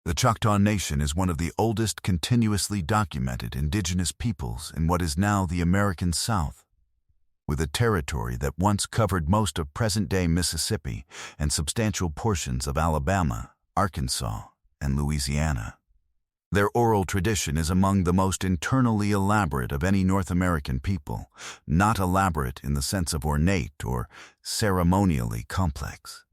The Choctaw Nation is one of the oldest continuously documented indigenous peoples in what is now the American South, with a territory that once covered most of present-day Mississippi and substantial portions of Alabama, Arkansas, and Louisiana. Their oral tradition is among the most internally elaborate of any North American people, not elaborate in the sense of ornate or ceremonially complex.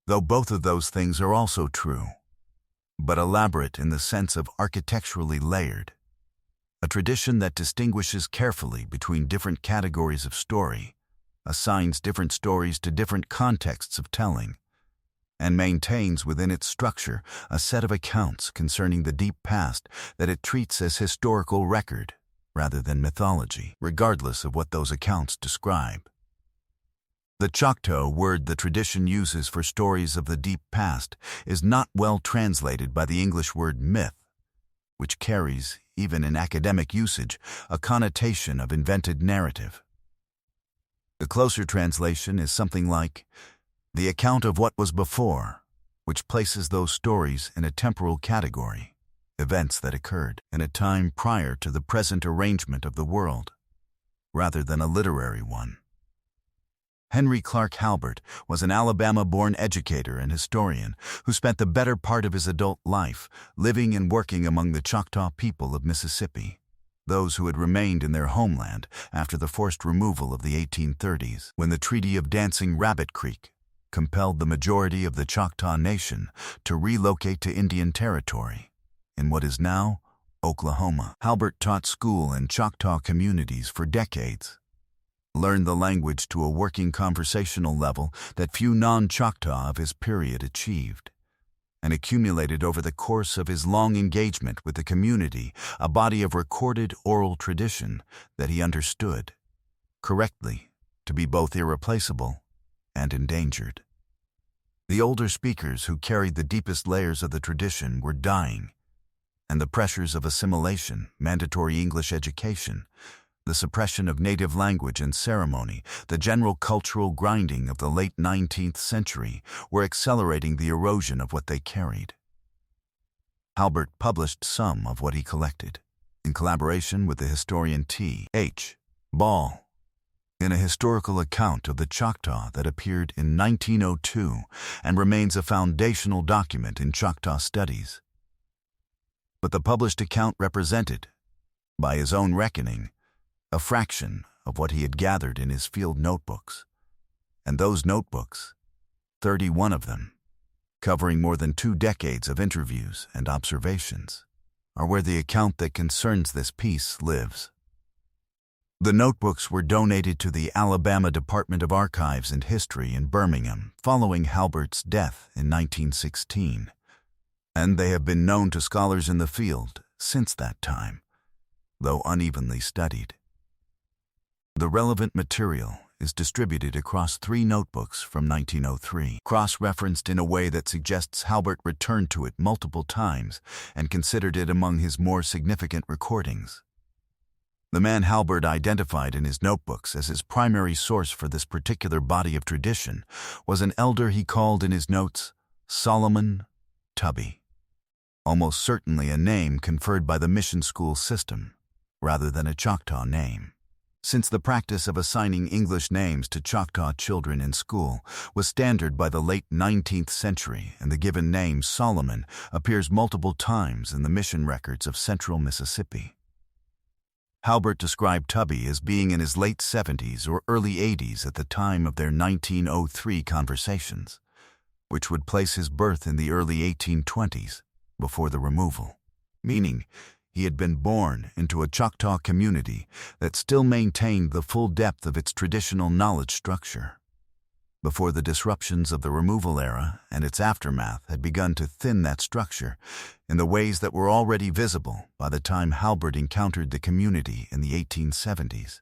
Though both of those things are also true, but elaborate in the sense of architecturally layered, a tradition that distinguishes carefully between different categories of story, assigns different stories to different contexts of telling, and maintains within its structure a set of accounts concerning the deep past that it treats as historical record rather than mythology, regardless of what those accounts describe. The Choctaw word the tradition uses for stories of the deep past is not well translated by the English word myth, which carries, even in academic usage, a connotation of invented narrative. The closer translation is something like the account of what was before, which places those stories in a temporal category, events that occurred in a time prior to the present arrangement of the world, rather than a literary one. Henry Clark Halbert was an Alabama-born educator and historian who spent the better part of his adult life living and working among the Choctaw people of Mississippi, those who had remained in their homeland after the forced removal of the 1830s, when the Treaty of Dancing Rabbit Creek compelled the majority of the Choctaw Nation to relocate to Indian Territory, in what is now Oklahoma. Halbert taught school in Choctaw communities for decades, learned the language to a working conversational level that few non-Choctaw of his period achieved, and accumulated over the course of his long engagement with the community a body of recorded oral tradition that he understood, correctly, to be both irreplaceable and endangered. The older speakers who carried the deepest layers of the tradition were dying, and the pressures of assimilation, mandatory English education, the suppression of native language and ceremony, the general cultural grinding of the late 19th century were accelerating the erosion of what they carried. Halbert published some of what he collected, in collaboration with the historian T.H. Ball, in a historical account of the Choctaw that appeared in 1902 and remains a foundational document in Choctaw studies. But the published account represented, by his own reckoning, a fraction of what he had gathered in his field notebooks, and those notebooks, 31 of them, covering more than 2 decades of interviews and observations, are where the account that concerns this piece lives. The notebooks were donated to the Alabama Department of Archives and History in Birmingham following Halbert's death in 1916, and they have been known to scholars in the field since that time, though unevenly studied. The relevant material is distributed across 3 notebooks from 1903, cross-referenced in a way that suggests Halbert returned to it multiple times and considered it among his more significant recordings. The man Halbert identified in his notebooks as his primary source for this particular body of tradition was an elder he called in his notes Solomon Tubby, almost certainly a name conferred by the mission school system, rather than a Choctaw name. Since the practice of assigning English names to Choctaw children in school was standard by the late 19th century, and the given name Solomon appears multiple times in the mission records of central Mississippi. Halbert described Tubby as being in his late 70s or early 80s at the time of their 1903 conversations, which would place his birth in the early 1820s, before the removal, meaning he had been born into a Choctaw community that still maintained the full depth of its traditional knowledge structure, before the disruptions of the removal era and its aftermath had begun to thin that structure in the ways that were already visible by the time Halbert encountered the community in the 1870s.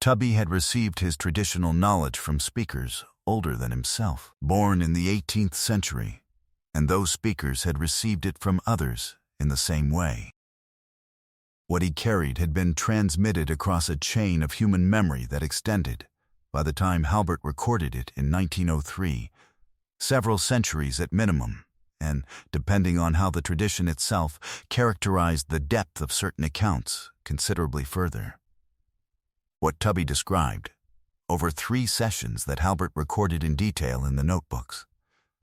Tubby had received his traditional knowledge from speakers older than himself, born in the 18th century, and those speakers had received it from others in the same way. What he carried had been transmitted across a chain of human memory that extended, by the time Halbert recorded it in 1903, several centuries at minimum, and, depending on how the tradition itself characterized the depth of certain accounts, considerably further. What Tubby described, over 3 sessions that Halbert recorded in detail in the notebooks,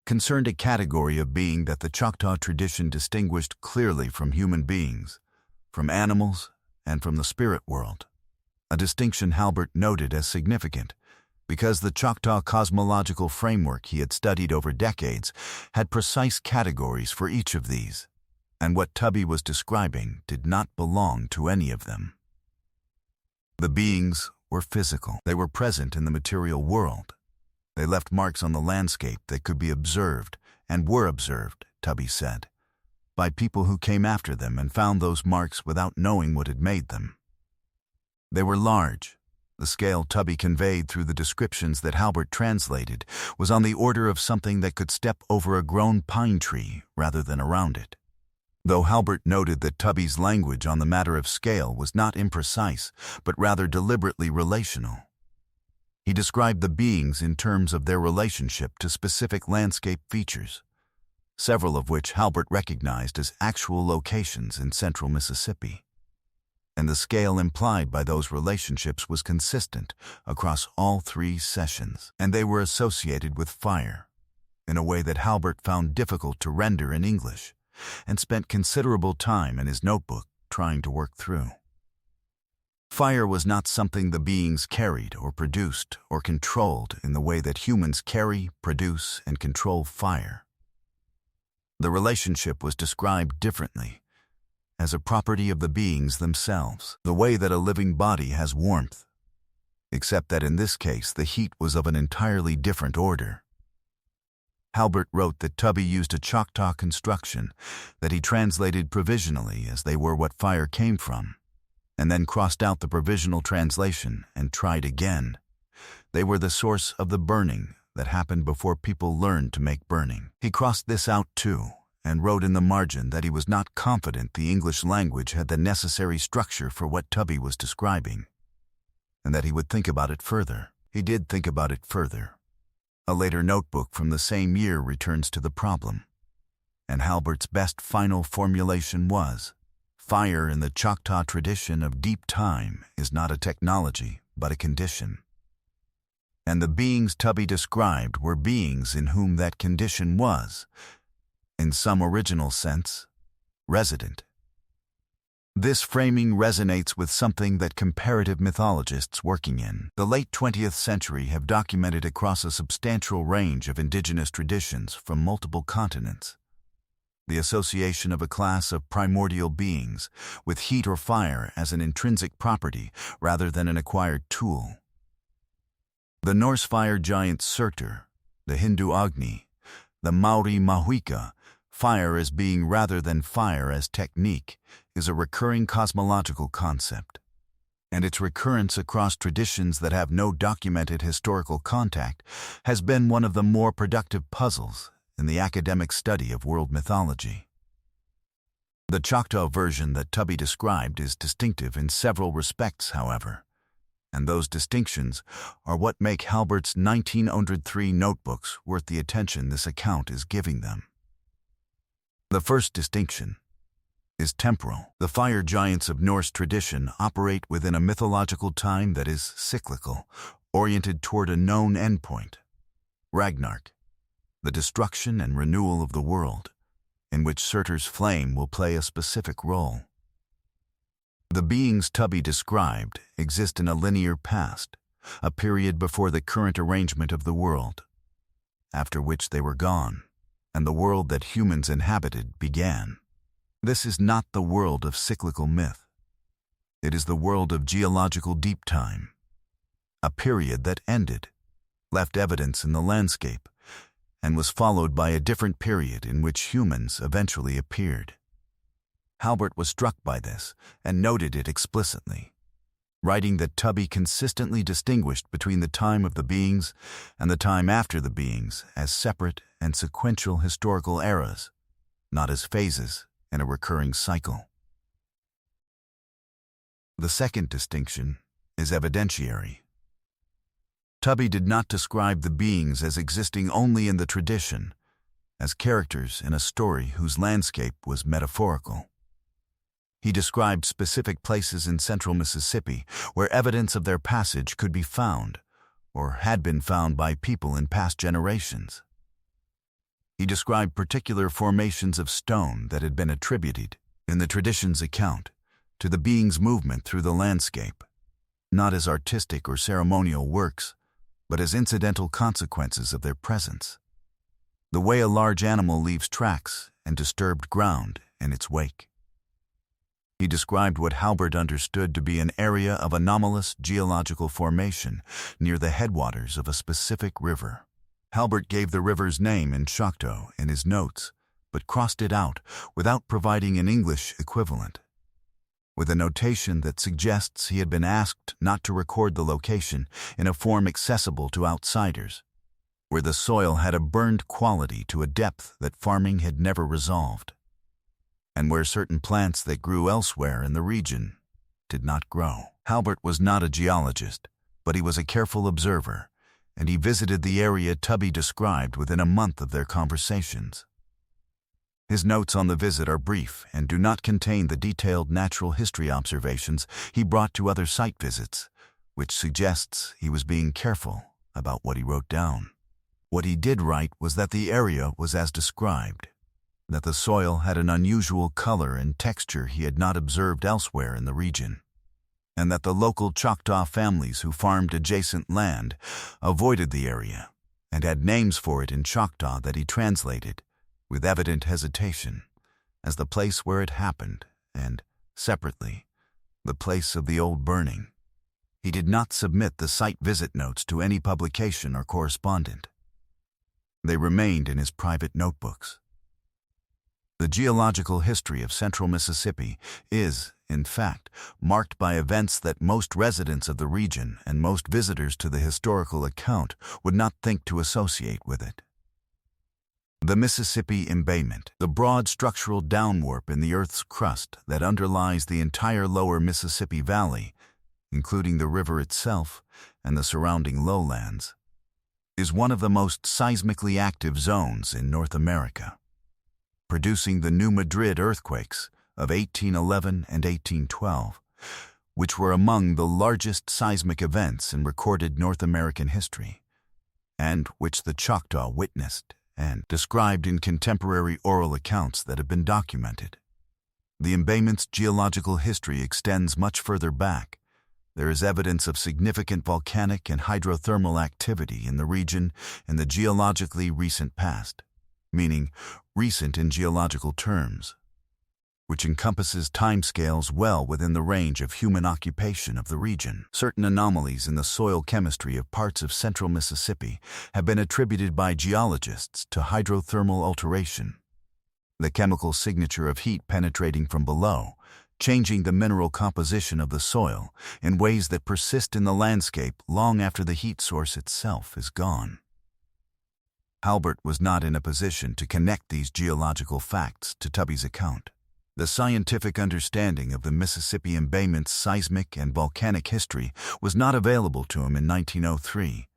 concerned a category of being that the Choctaw tradition distinguished clearly from human beings, from animals, and from the spirit world, a distinction Halbert noted as significant because the Choctaw cosmological framework he had studied over decades had precise categories for each of these, and what Tubby was describing did not belong to any of them. The beings were physical. They were present in the material world. They left marks on the landscape that could be observed, and were observed, Tubby said, by people who came after them and found those marks without knowing what had made them. They were large. The scale Tubby conveyed through the descriptions that Halbert translated was on the order of something that could step over a grown pine tree rather than around it. Though Halbert noted that Tubby's language on the matter of scale was not imprecise, but rather deliberately relational. He described the beings in terms of their relationship to specific landscape features, several of which Halbert recognized as actual locations in central Mississippi. And the scale implied by those relationships was consistent across all 3 sessions, and they were associated with fire, in a way that Halbert found difficult to render in English, and spent considerable time in his notebook trying to work through. Fire was not something the beings carried or produced or controlled in the way that humans carry, produce, and control fire. The relationship was described differently, as a property of the beings themselves, the way that a living body has warmth, except that in this case the heat was of an entirely different order. Halbert wrote that Tubby used a Choctaw construction that he translated provisionally as they were what fire came from, and then crossed out the provisional translation and tried again. They were the source of the burning that happened before people learned to make burning. He crossed this out too, and wrote in the margin that he was not confident the English language had the necessary structure for what Tubby was describing, and that he would think about it further. He did think about it further. A later notebook from the same year returns to the problem, and Halbert's best final formulation was, fire in the Choctaw tradition of deep time is not a technology, but a condition. And the beings Tubby described were beings in whom that condition was, in some original sense, resident. This framing resonates with something that comparative mythologists working in the late 20th century have documented across a substantial range of indigenous traditions from multiple continents. The association of a class of primordial beings with heat or fire as an intrinsic property rather than an acquired tool. The Norse fire giant Surtur, the Hindu Agni, the Maori Mahuika, fire as being rather than fire as technique, is a recurring cosmological concept, and its recurrence across traditions that have no documented historical contact has been one of the more productive puzzles in the academic study of world mythology. The Choctaw version that Tubby described is distinctive in several respects, however, and those distinctions are what make Halbert's 1903 notebooks worth the attention this account is giving them. The first distinction is temporal. The fire giants of Norse tradition operate within a mythological time that is cyclical, oriented toward a known endpoint, Ragnarok, the destruction and renewal of the world, in which Surtur's flame will play a specific role. The beings Tubby described exist in a linear past, a period before the current arrangement of the world, after which they were gone, and the world that humans inhabited began. This is not the world of cyclical myth. It is the world of geological deep time, a period that ended, left evidence in the landscape, and was followed by a different period in which humans eventually appeared. Halbert was struck by this and noted it explicitly, writing that Tubby consistently distinguished between the time of the beings and the time after the beings as separate and sequential historical eras, not as phases in a recurring cycle. The second distinction is evidentiary. Tubby did not describe the beings as existing only in the tradition, as characters in a story whose landscape was metaphorical. He described specific places in central Mississippi where evidence of their passage could be found, or had been found by people in past generations. He described particular formations of stone that had been attributed, in the tradition's account, to the being's movement through the landscape, not as artistic or ceremonial works, but as incidental consequences of their presence. The way a large animal leaves tracks and disturbed ground in its wake. He described what Halbert understood to be an area of anomalous geological formation near the headwaters of a specific river. Halbert gave the river's name in Choctaw in his notes, but crossed it out without providing an English equivalent, with a notation that suggests he had been asked not to record the location in a form accessible to outsiders, where the soil had a burned quality to a depth that farming had never resolved, and where certain plants that grew elsewhere in the region did not grow. Halbert was not a geologist, but he was a careful observer, and he visited the area Tubby described within a month of their conversations. His notes on the visit are brief and do not contain the detailed natural history observations he brought to other site visits, which suggests he was being careful about what he wrote down. What he did write was that the area was as described, that the soil had an unusual color and texture he had not observed elsewhere in the region, and that the local Choctaw families who farmed adjacent land avoided the area and had names for it in Choctaw that he translated, with evident hesitation, as the place where it happened and, separately, the place of the old burning. He did not submit the site visit notes to any publication or correspondent. They remained in his private notebooks. The geological history of central Mississippi is, in fact, marked by events that most residents of the region and most visitors to the historical account would not think to associate with it. The Mississippi embayment, the broad structural downwarp in the Earth's crust that underlies the entire lower Mississippi Valley, including the river itself and the surrounding lowlands, is one of the most seismically active zones in North America, producing the New Madrid earthquakes of 1811 and 1812, which were among the largest seismic events in recorded North American history, and which the Choctaw witnessed and described in contemporary oral accounts that have been documented. The embayment's geological history extends much further back. There is evidence of significant volcanic and hydrothermal activity in the region in the geologically recent past, meaning recent in geological terms, which encompasses timescales well within the range of human occupation of the region. Certain anomalies in the soil chemistry of parts of central Mississippi have been attributed by geologists to hydrothermal alteration, the chemical signature of heat penetrating from below, changing the mineral composition of the soil in ways that persist in the landscape long after the heat source itself is gone. Halbert was not in a position to connect these geological facts to Tubby's account. The scientific understanding of the Mississippi embayment's seismic and volcanic history was not available to him in 1903,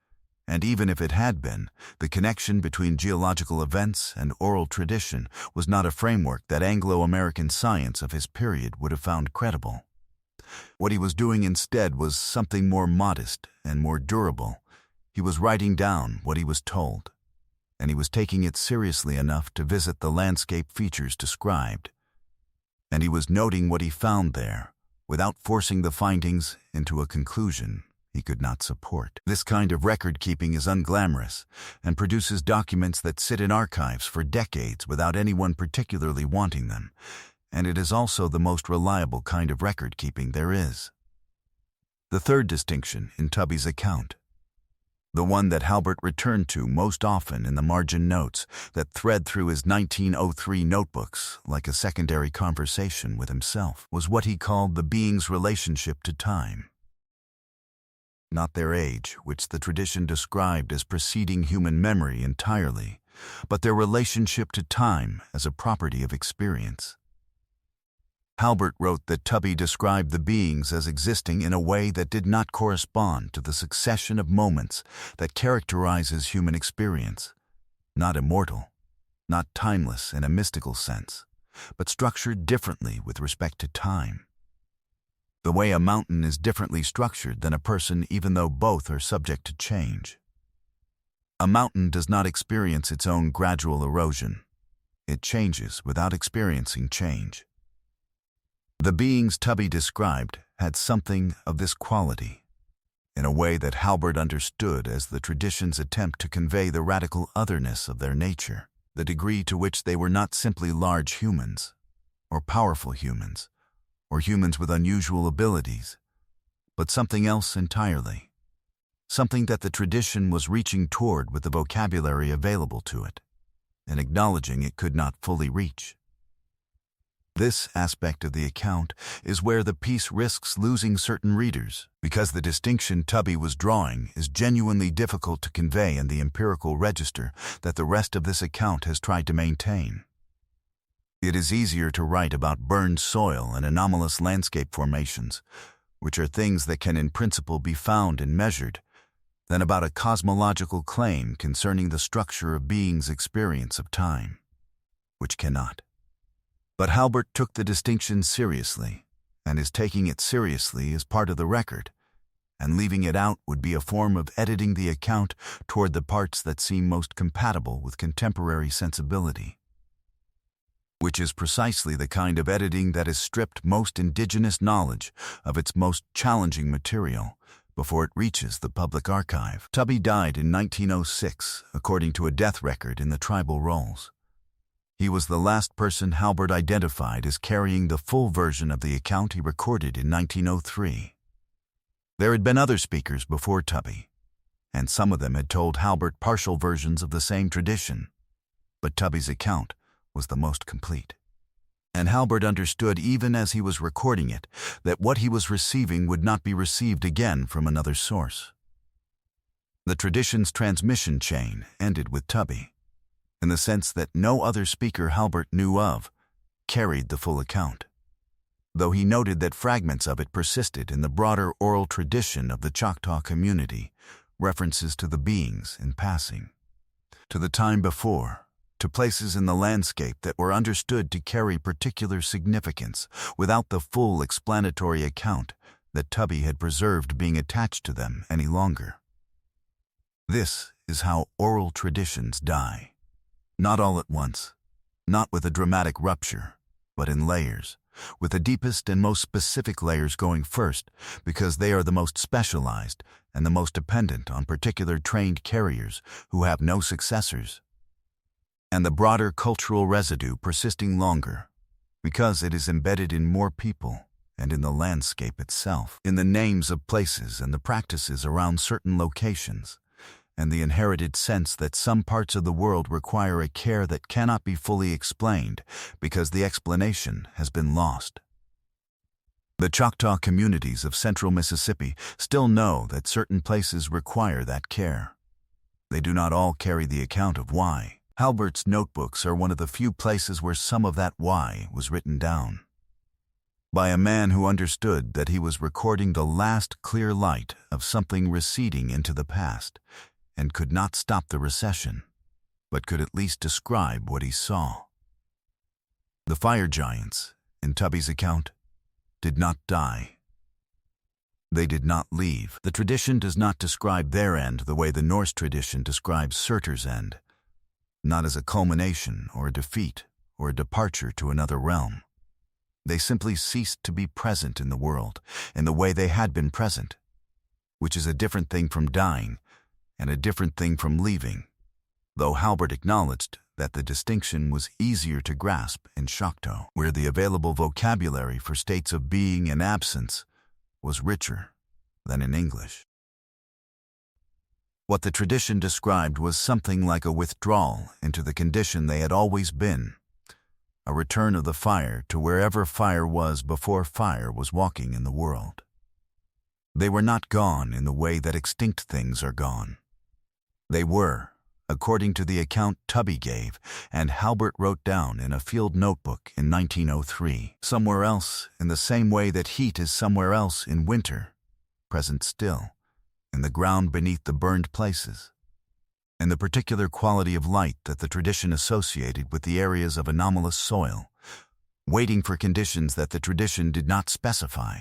and even if it had been, the connection between geological events and oral tradition was not a framework that Anglo-American science of his period would have found credible. What he was doing instead was something more modest and more durable. He was writing down what he was told, and he was taking it seriously enough to visit the landscape features described. And he was noting what he found there, without forcing the findings into a conclusion he could not support. This kind of record-keeping is unglamorous and produces documents that sit in archives for decades without anyone particularly wanting them, and it is also the most reliable kind of record-keeping there is. The third distinction in Tubby's account, the one that Halbert returned to most often in the margin notes that thread through his 1903 notebooks like a secondary conversation with himself, was what he called the being's relationship to time. Not their age, which the tradition described as preceding human memory entirely, but their relationship to time as a property of experience. Halbert wrote that Tubby described the beings as existing in a way that did not correspond to the succession of moments that characterizes human experience, not immortal, not timeless in a mystical sense, but structured differently with respect to time. The way a mountain is differently structured than a person, even though both are subject to change. A mountain does not experience its own gradual erosion. It changes without experiencing change. The beings Tubby described had something of this quality, in a way that Halbert understood as the tradition's attempt to convey the radical otherness of their nature, the degree to which they were not simply large humans, or powerful humans, or humans with unusual abilities, but something else entirely, something that the tradition was reaching toward with the vocabulary available to it, and acknowledging it could not fully reach. This aspect of the account is where the piece risks losing certain readers, because the distinction Tubby was drawing is genuinely difficult to convey in the empirical register that the rest of this account has tried to maintain. It is easier to write about burned soil and anomalous landscape formations, which are things that can in principle be found and measured, than about a cosmological claim concerning the structure of beings' experience of time, which cannot. But Halbert took the distinction seriously, and his taking it seriously is part of the record, and leaving it out would be a form of editing the account toward the parts that seem most compatible with contemporary sensibility, which is precisely the kind of editing that has stripped most indigenous knowledge of its most challenging material before it reaches the public archive. Tubby died in 1906, according to a death record in the tribal rolls. He was the last person Halbert identified as carrying the full version of the account he recorded in 1903. There had been other speakers before Tubby, and some of them had told Halbert partial versions of the same tradition, but Tubby's account was the most complete. And Halbert understood even as he was recording it that what he was receiving would not be received again from another source. The tradition's transmission chain ended with Tubby, in the sense that no other speaker Halbert knew of carried the full account, though he noted that fragments of it persisted in the broader oral tradition of the Choctaw community, references to the beings in passing, to the time before, to places in the landscape that were understood to carry particular significance without the full explanatory account that Tubby had preserved being attached to them any longer. This is how oral traditions die. Not all at once, not with a dramatic rupture, but in layers, with the deepest and most specific layers going first because they are the most specialized and the most dependent on particular trained carriers who have no successors, and the broader cultural residue persisting longer because it is embedded in more people and in the landscape itself, in the names of places and the practices around certain locations, and the inherited sense that some parts of the world require a care that cannot be fully explained because the explanation has been lost. The Choctaw communities of central Mississippi still know that certain places require that care. They do not all carry the account of why. Halbert's notebooks are one of the few places where some of that why was written down, by a man who understood that he was recording the last clear light of something receding into the past, and could not stop the recession, but could at least describe what he saw. The fire giants, in Tubby's account, did not die. They did not leave. The tradition does not describe their end the way the Norse tradition describes Surtur's end, not as a culmination or a defeat or a departure to another realm. They simply ceased to be present in the world in the way they had been present, which is a different thing from dying and a different thing from leaving, though Halbert acknowledged that the distinction was easier to grasp in Choctaw, where the available vocabulary for states of being and absence was richer than in English. What the tradition described was something like a withdrawal into the condition they had always been, a return of the fire to wherever fire was before fire was walking in the world. They were not gone in the way that extinct things are gone. They were, according to the account Tubby gave and Halbert wrote down in a field notebook in 1903, somewhere else in the same way that heat is somewhere else in winter, present still, in the ground beneath the burned places. and the particular quality of light that the tradition associated with the areas of anomalous soil, waiting for conditions that the tradition did not specify,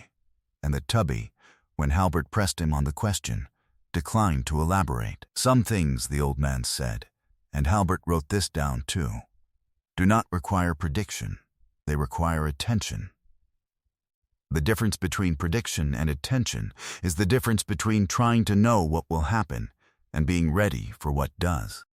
and that Tubby, when Halbert pressed him on the question, declined to elaborate. Some things, the old man said, and Halbert wrote this down too, do not require prediction, they require attention. The difference between prediction and attention is the difference between trying to know what will happen and being ready for what does.